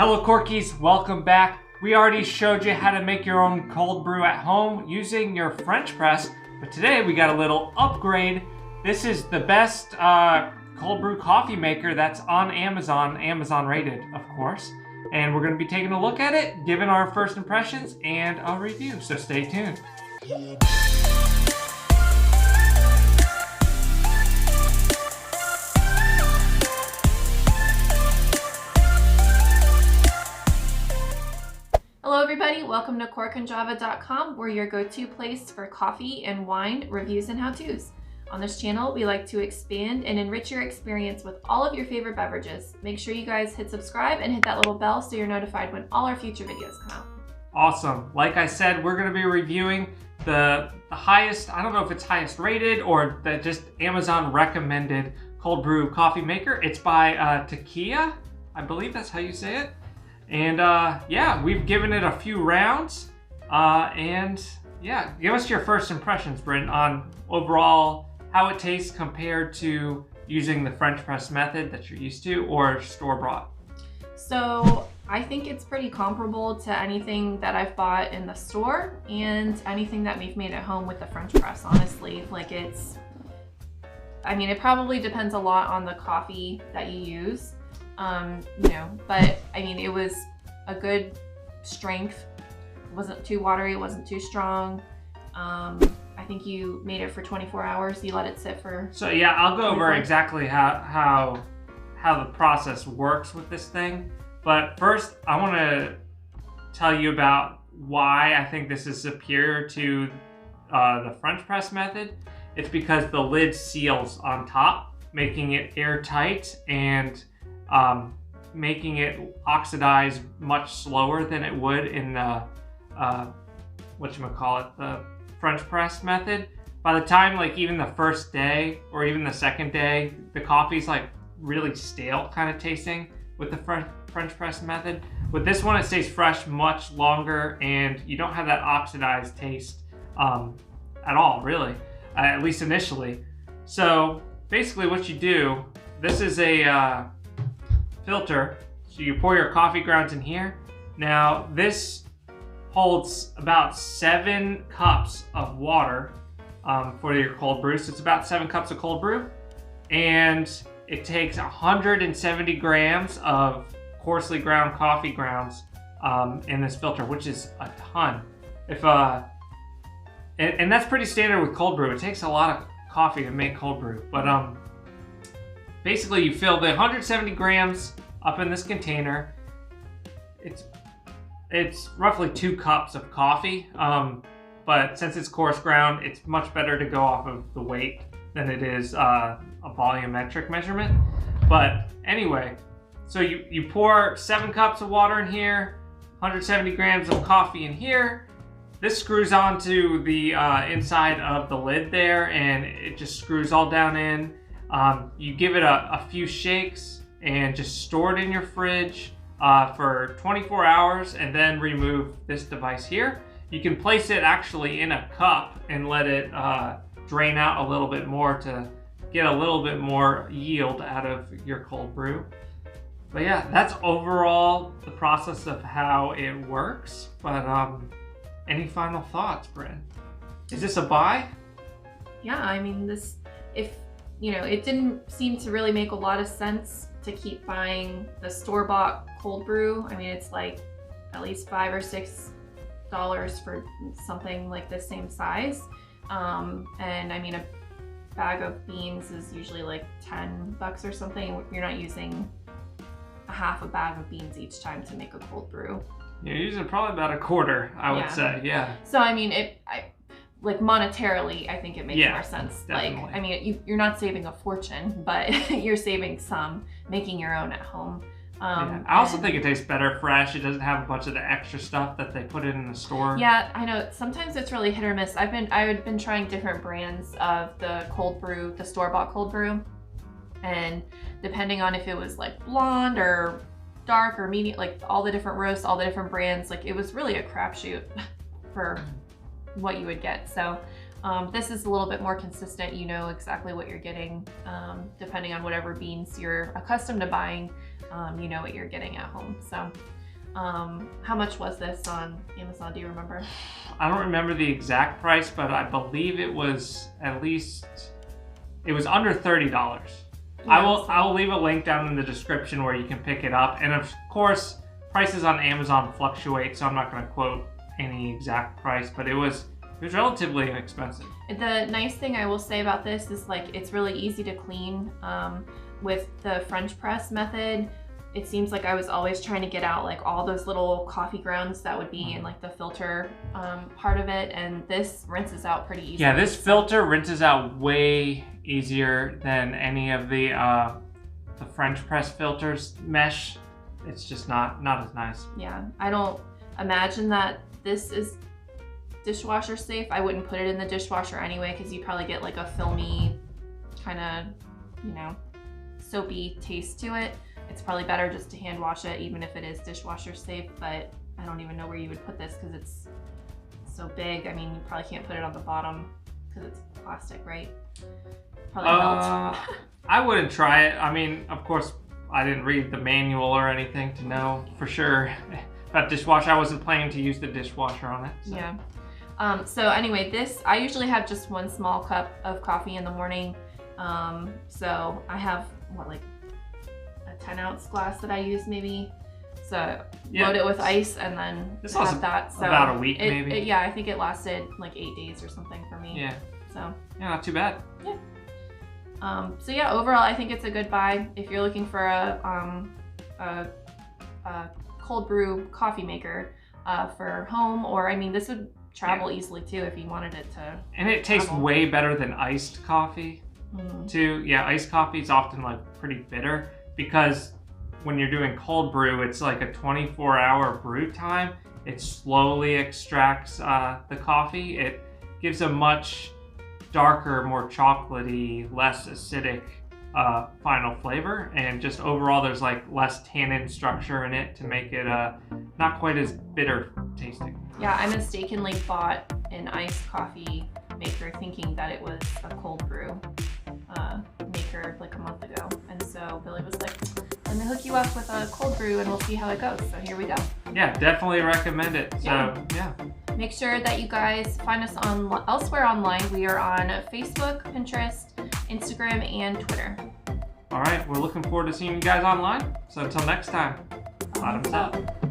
Hello Corkies, welcome back. We already showed you how to make your own cold brew at home using your French press, but today we got a little upgrade. This is the best cold brew coffee maker that's on Amazon, Amazon rated, of course. And we're gonna be taking a look at it, giving our first impressions and a review, so stay tuned. Hello everybody, welcome to corkandjava.com. We're your go-to place for coffee and wine reviews and how-tos. On this channel, we like to expand and enrich your experience with all of your favorite beverages. Make sure you guys hit subscribe and hit that little bell so you're notified when all our future videos come out. Awesome. Like I said, we're going to be reviewing the highest, I don't know if it's highest rated or the just Amazon recommended cold brew coffee maker. It's by Takeya, I believe that's how you say it. And yeah, we've given it a few rounds. And yeah, give us your first impressions, Bryn, on overall how it tastes compared to using the French press method that you're used to or store-bought. So I think it's pretty comparable to anything that I've bought in the store and anything that we've made at home with the French press, honestly. Like I mean, it probably depends a lot on the coffee that you use. You know, but I mean, it was a good strength. It wasn't too watery, it wasn't too strong. I think you made it for 24 hours. You let it sit for... So yeah, I'll go over exactly how the process works with this thing. But first, I want to tell you about why I think this is superior to the French press method. It's because the lid seals on top, making it airtight and making it oxidize much slower than it would in the the French press method. By the time like even the first day or even the second day, the coffee's like really stale kind of tasting with the French press method. With this one, it stays fresh much longer and you don't have that oxidized taste at all, really, at least initially. So basically what you do, this is a filter, so you pour your coffee grounds in here. Now this holds about 7 cups of water for your cold brew, so it's about 7 cups of cold brew, and it takes 170 grams of coarsely ground coffee grounds in this filter, which is a ton. And that's pretty standard with cold brew. It takes a lot of coffee to make cold brew, but basically, you fill the 170 grams up in this container. It's roughly 2 cups of coffee, but since it's coarse ground, it's much better to go off of the weight than it is a volumetric measurement. But anyway, so you pour 7 cups of water in here, 170 grams of coffee in here. This screws onto the inside of the lid there, and it just screws all down in. You give it a few shakes and just store it in your fridge for 24 hours and then remove this device here. You can place it actually in a cup and let it drain out a little bit more to get a little bit more yield out of your cold brew. But yeah, that's overall the process of how it works. But any final thoughts, Bryn? Is this a buy? Yeah, I mean, you know, it didn't seem to really make a lot of sense to keep buying the store-bought cold brew. I mean, it's like at least $5 or $6 for something like the same size. And I mean, a bag of beans is usually like $10 or something. You're not using a half a bag of beans each time to make a cold brew. You're using probably about a quarter, I would say, yeah. So I mean, like monetarily, I think it makes more sense. Definitely. Like, I mean, you're not saving a fortune, but you're saving some making your own at home. Yeah. I also think it tastes better fresh. It doesn't have a bunch of the extra stuff that they put in the store. Yeah, I know. Sometimes it's really hit or miss. I've been trying different brands of the cold brew, the store-bought cold brew, and depending on if it was like blonde or dark or medium, like all the different roasts, all the different brands, like it was really a crapshoot for what you would get. So this is a little bit more consistent. You know exactly what you're getting, depending on whatever beans you're accustomed to buying. You know what you're getting at home. So How much was this on Amazon? Do you remember? I don't remember the exact price, but I believe it was at least, it was under $30. Yeah, I will leave a link down in the description where you can pick it up. And of course, prices on Amazon fluctuate, so I'm not going to quote any exact price, but it was relatively inexpensive. The nice thing I will say about this is like it's really easy to clean. With the French press method, it seems like I was always trying to get out like all those little coffee grounds that would be in like the filter part of it, and this rinses out pretty easily. Yeah, this filter rinses out way easier than any of the French press filters mesh. It's just not as nice. Yeah, I don't imagine that this is dishwasher safe. I wouldn't put it in the dishwasher anyway because you probably get like a filmy kind of, you know, soapy taste to it. It's probably better just to hand wash it even if it is dishwasher safe, but I don't even know where you would put this because it's so big. I mean, you probably can't put it on the bottom because it's plastic, right? Probably melt. I wouldn't try it. I mean, of course, I didn't read the manual or anything to know for sure about dishwasher. I wasn't planning to use the dishwasher on it. So. Yeah. So anyway, this, I usually have just one small cup of coffee in the morning. So I have, what, like a 10-ounce glass that I use maybe. So yeah, load it with ice and then this have that. So about a week maybe. Yeah, I think it lasted like 8 days or something for me. Yeah. So. Yeah, not too bad. Yeah. So yeah, overall, I think it's a good buy if you're looking for a cold brew coffee maker for home, or I mean, this would travel easily too if you wanted it to. And it tastes way better than iced coffee too. Yeah, iced coffee is often like pretty bitter because when you're doing cold brew, it's like a 24-hour brew time. It slowly extracts the coffee. It gives a much darker, more chocolatey, less acidic final flavor, and just overall there's like less tannin structure in it to make it not quite as bitter tasting. Yeah, I mistakenly bought an iced coffee maker thinking that it was a cold brew maker like a month ago, and so Billy was like, let me hook you up with a cold brew and we'll see how it goes. So here we go. Yeah, definitely recommend it. So yeah. Make sure that you guys find us on elsewhere online. We are on Facebook, Pinterest, Instagram, and Twitter. All right, we're looking forward to seeing you guys online. So until next time, bottoms up.